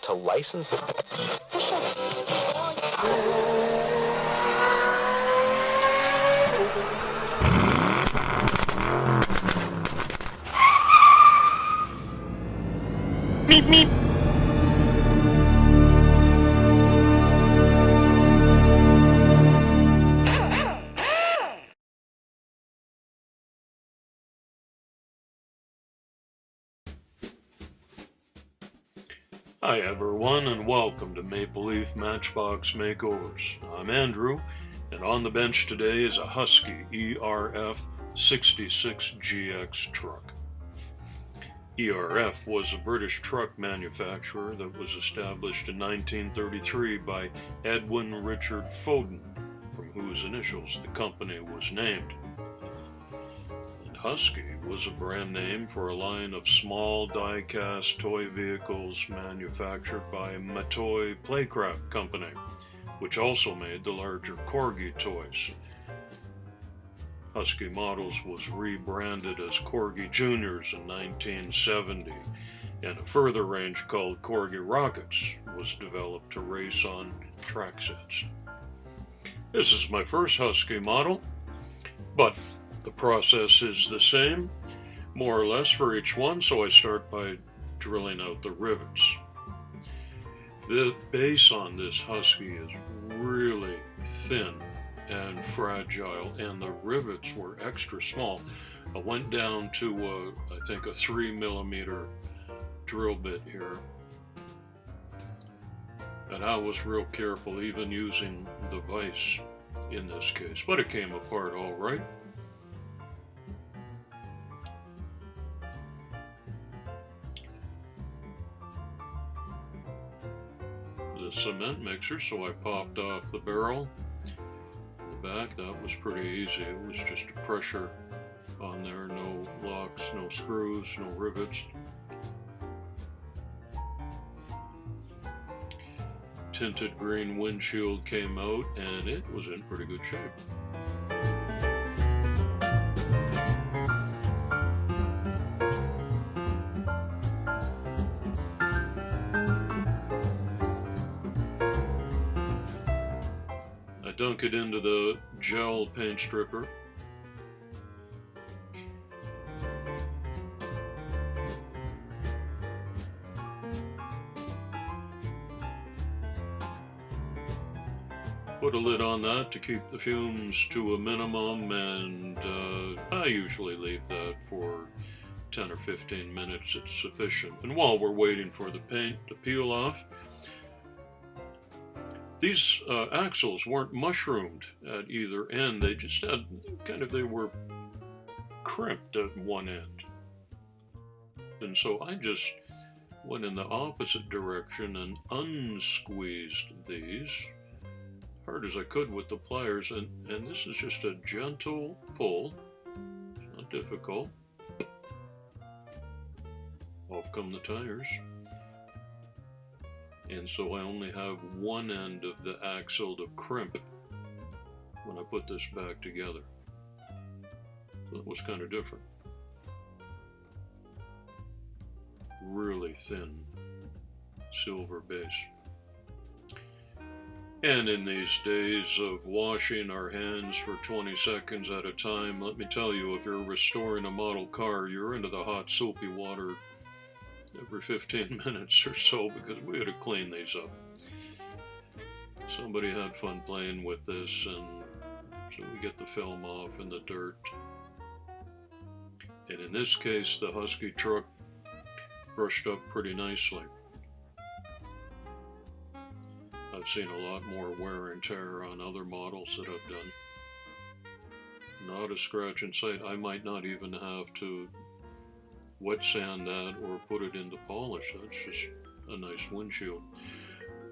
to license it. Meep, meep. Hi everyone, and welcome to Maple Leaf Matchbox Makeovers. I'm Andrew, and on the bench today is a Husky ERF 66GX truck. ERF was a British truck manufacturer that was established in 1933 by Edwin Richard Foden, from whose initials the company was named. Husky was a brand name for a line of small die-cast toy vehicles manufactured by Mettoy Playcraft Ltd, which also made the larger Corgi Toys. Husky Models was rebranded as Corgi Juniors in 1970, and a further range called Corgi Rockets was developed to race on track sets. This is my first Husky model, but the process is the same, more or less, for each one, so I start by drilling out the rivets. The base on this Husky is really thin and fragile, and the rivets were extra small. I went down to, I think, a 3mm drill bit here, and I was real careful, even using the vise in this case, but it came apart all right. The cement mixer, so I popped off the barrel. The back, that was pretty easy. It was just a pressure on there, no locks, no screws, no rivets. Tinted green windshield came out, and it was in pretty good shape. Dunk it into the gel paint stripper. Put a lid on that to keep the fumes to a minimum, and I usually leave that for 10 or 15 minutes. It's sufficient. And while we're waiting for the paint to peel off, these axles weren't mushroomed at either end. They just had they were crimped at one end. And so I just went in the opposite direction and unsqueezed these hard as I could with the pliers. And this is just a gentle pull, not difficult. Off come the tires. And so I only have one end of the axle to crimp when I put this back together. So it was kind of different. Really thin silver base. And in these days of washing our hands for 20 seconds at a time, let me tell you, if you're restoring a model car, you're into the hot soapy water every 15 minutes or so, because we had to clean these up. Somebody had fun playing with this, and so we get the film off in the dirt. And in this case, the Husky truck brushed up pretty nicely. I've seen a lot more wear and tear on other models that I've done. Not a scratch in sight. I might not even have to wet sand that or put it into polish. That's just a nice windshield.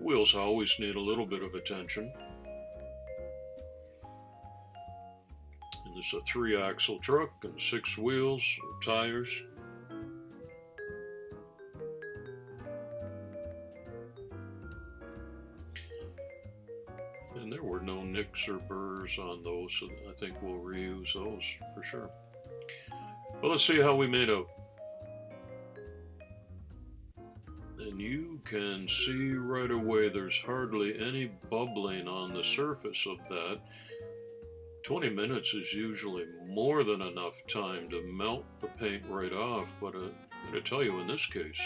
Wheels always need a little bit of attention. And this is a 3-axle truck and 6 wheels, tires. And there were no nicks or burrs on those, so I think we'll reuse those for sure. Well, let's see how we made out. And you can see right away there's hardly any bubbling on the surface of that. 20 minutes is usually more than enough time to melt the paint right off, but I'm going to tell you in this case,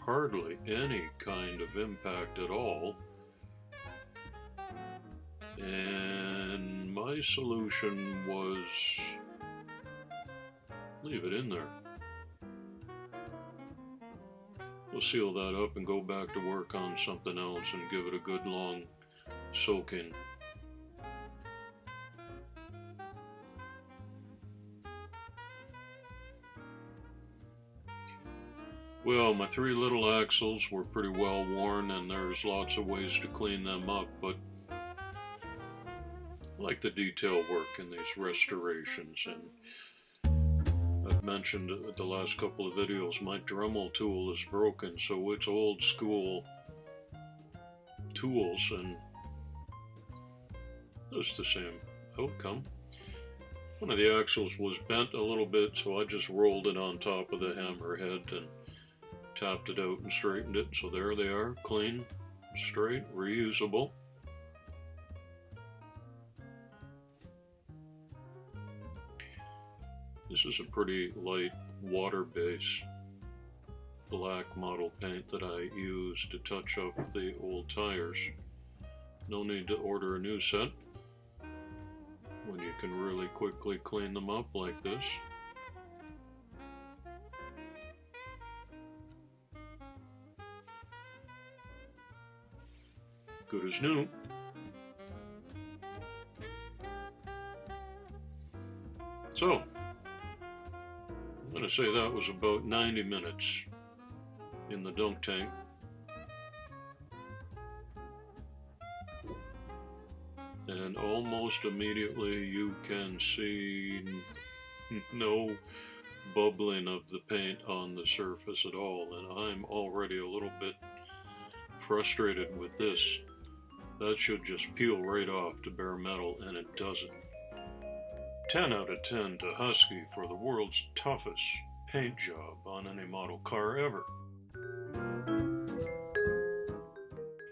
hardly any kind of impact at all. And my solution was leave it in there. We'll seal that up and go back to work on something else and give it a good long soaking. Well, my 3 little axles were pretty well worn, and there's lots of ways to clean them up, but I like the detail work in these restorations. And I've mentioned the last couple of videos, my Dremel tool is broken, so it's old school tools, and it's the same outcome. One of the axles was bent a little bit, so I just rolled it on top of the hammerhead and tapped it out and straightened it. So there they are, clean, straight, reusable. This is a pretty light water-based black model paint that I use to touch up the old tires. No need to order a new set when you can really quickly clean them up like this. Good as new. So, I'm going to say that was about 90 minutes in the dunk tank. And almost immediately you can see no bubbling of the paint on the surface at all. And I'm already a little bit frustrated with this. That should just peel right off to bare metal, and it doesn't. 10 out of 10 to Husky for the world's toughest paint job on any model car ever.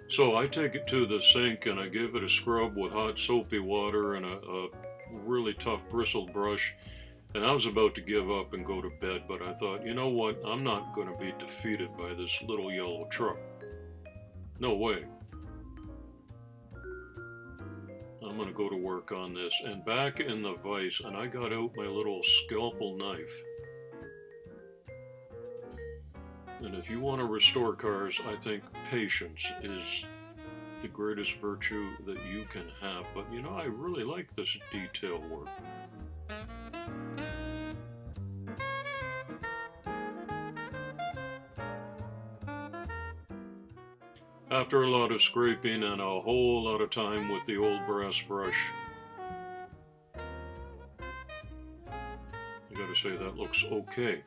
So I take it to the sink and I give it a scrub with hot soapy water and a really tough bristled brush, and I was about to give up and go to bed, but I thought, you know what, I'm not going to be defeated by this little yellow truck. No way. I'm going to go to work on this. And back in the vise, and I got out my little scalpel knife. And if you want to restore cars, I think patience is the greatest virtue that you can have. But you know, I really like this detail work. After a lot of scraping and a whole lot of time with the old brass brush, I gotta say that looks okay.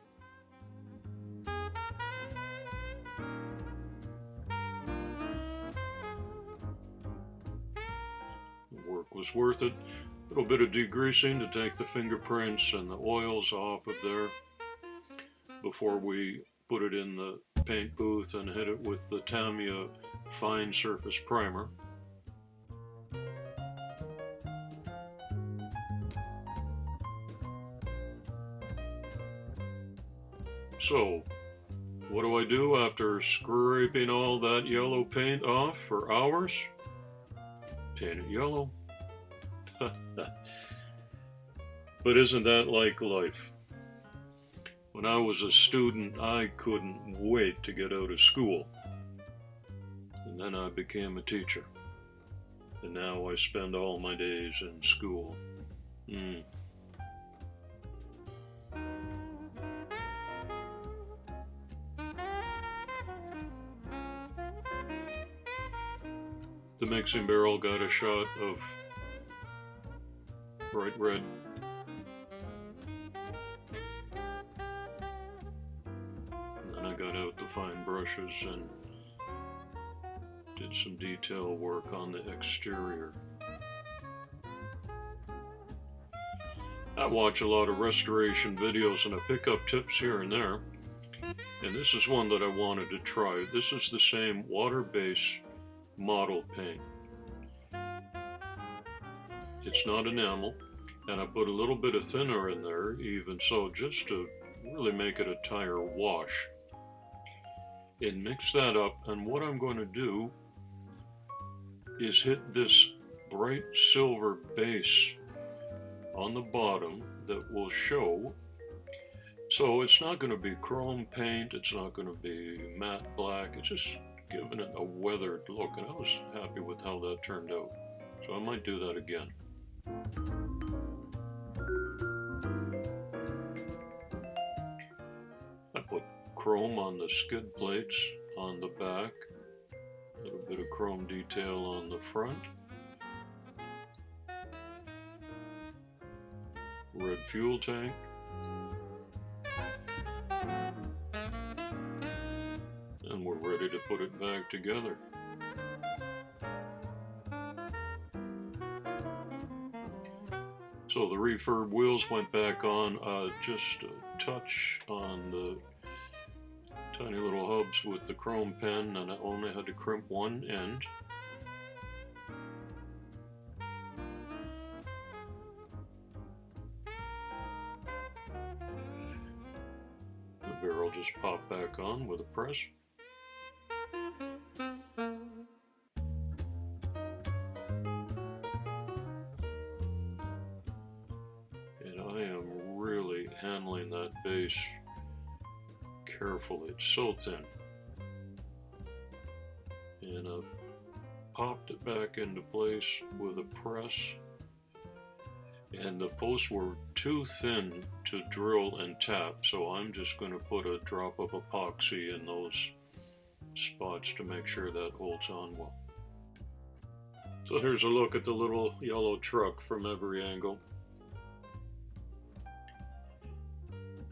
The work was worth it. A little bit of degreasing to take the fingerprints and the oils off of there before we put it in the paint booth and hit it with the Tamiya fine surface primer. So, what do I do after scraping all that yellow paint off for hours? Paint it yellow. But isn't that like life? When I was a student, I couldn't wait to get out of school. And then I became a teacher. And now I spend all my days in school. The mixing barrel got a shot of bright red. And then I got out the fine brushes and did some detail work on the exterior. I watch a lot of restoration videos and I pick up tips here and there. And this is one that I wanted to try. This is the same water-based model paint. It's not enamel, and I put a little bit of thinner in there, even so, just to really make it a tire wash. And mix that up, and what I'm going to do is hit this bright silver base on the bottom that will show. So it's not going to be chrome paint, it's not going to be matte black, it's just giving it a weathered look, and I was happy with how that turned out. So I might do that again. I put chrome on the skid plates on the back, a little bit of chrome detail on the front, red fuel tank, and we're ready to put it back together. So the refurb wheels went back on, just a touch on the tiny little hubs with the chrome pen, and I only had to crimp one end. The barrel just popped back on with a press. Handling that base carefully. It's so thin. And I popped it back into place with a press. And the posts were too thin to drill and tap, so I'm just going to put a drop of epoxy in those spots to make sure that holds on well. So here's a look at the little yellow truck from every angle.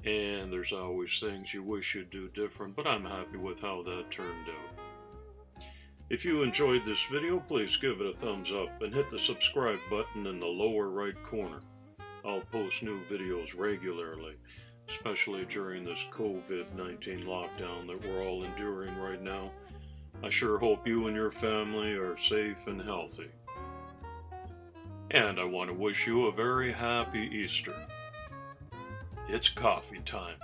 And there's always things you wish you'd do different, but I'm happy with how that turned out. If you enjoyed this video, please give it a thumbs up and hit the subscribe button in the lower right corner. I'll post new videos regularly, especially during this COVID-19 lockdown that we're all enduring right now. I sure hope you and your family are safe and healthy. And I want to wish you a very happy Easter. It's coffee time.